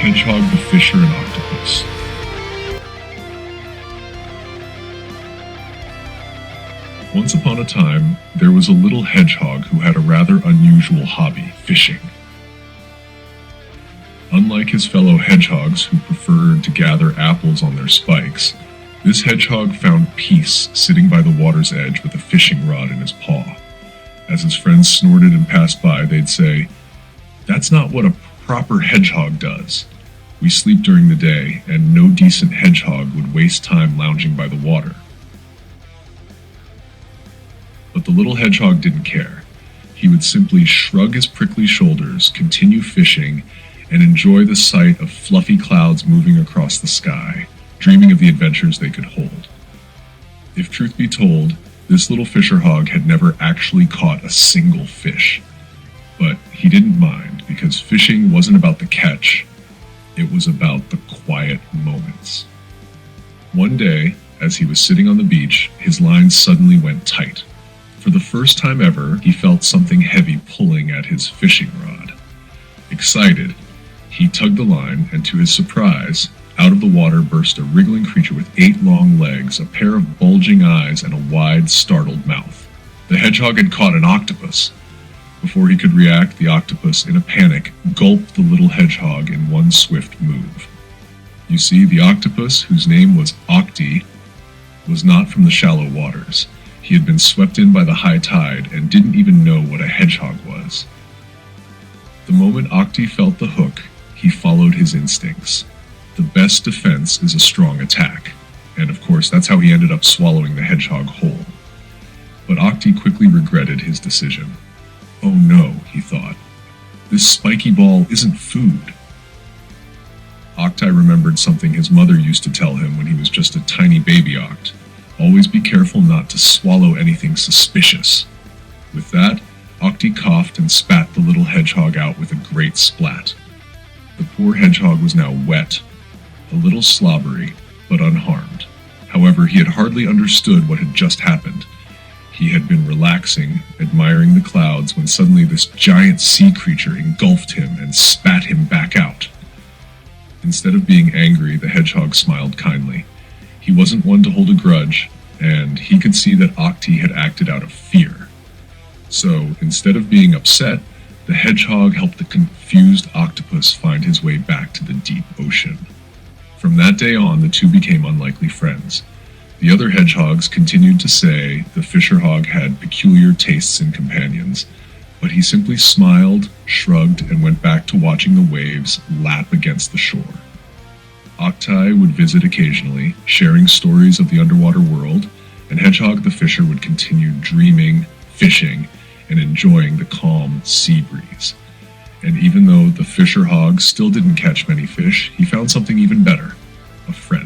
Hedgehog the Fisher and Octopus. Once upon a time, there was a little hedgehog who had a rather unusual hobby, fishing. Unlike his fellow hedgehogs who preferred to gather apples on their spikes, this hedgehog found peace sitting by the water's edge with a fishing rod in his paw. As his friends snorted and passed by, they'd say, "That's not what a proper hedgehog does. We sleep during the day, and no decent hedgehog would waste time lounging by the water." But the little hedgehog didn't care. He would simply shrug his prickly shoulders, continue fishing, and enjoy the sight of fluffy clouds moving across the sky, dreaming of the adventures they could hold. If truth be told, this little fisher hog had never actually caught a single fish. But he didn't mind, because fishing wasn't about the catch, it was about the quiet moments. One day, as he was sitting on the beach, his line suddenly went tight. For the first time ever, he felt something heavy pulling at his fishing rod. Excited, he tugged the line, and to his surprise, out of the water burst a wriggling creature with 8 long legs, a pair of bulging eyes, and a wide, startled mouth. The hedgehog had caught an octopus. Before he could react, the octopus, in a panic, gulped the little hedgehog in one swift move. You see, the octopus, whose name was Octi, was not from the shallow waters. He had been swept in by the high tide and didn't even know what a hedgehog was. The moment Octi felt the hook, he followed his instincts. The best defense is a strong attack, and of course that's how he ended up swallowing the hedgehog whole. But Octi quickly regretted his decision. "Oh no," he thought, "this spiky ball isn't food." Octi remembered something his mother used to tell him when he was just a tiny baby oct. Always be careful not to swallow anything suspicious. With that, Octi coughed and spat the little hedgehog out with a great splat. The poor hedgehog was now wet, a little slobbery, but unharmed. However, he had hardly understood what had just happened. He had been relaxing, admiring the clouds, when suddenly this giant sea creature engulfed him and spat him back out. Instead of being angry, the hedgehog smiled kindly. He wasn't one to hold a grudge, and he could see that Octi had acted out of fear. So, instead of being upset, the hedgehog helped the confused octopus find his way back to the deep ocean. From that day on, the two became unlikely friends. The other hedgehogs continued to say the fisher hog had peculiar tastes in companions, but he simply smiled, shrugged, and went back to watching the waves lap against the shore. Octi would visit occasionally, sharing stories of the underwater world, and Hedgehog the Fisher would continue dreaming, fishing, and enjoying the calm sea breeze. And even though the fisher hog still didn't catch many fish, he found something even better, a friend.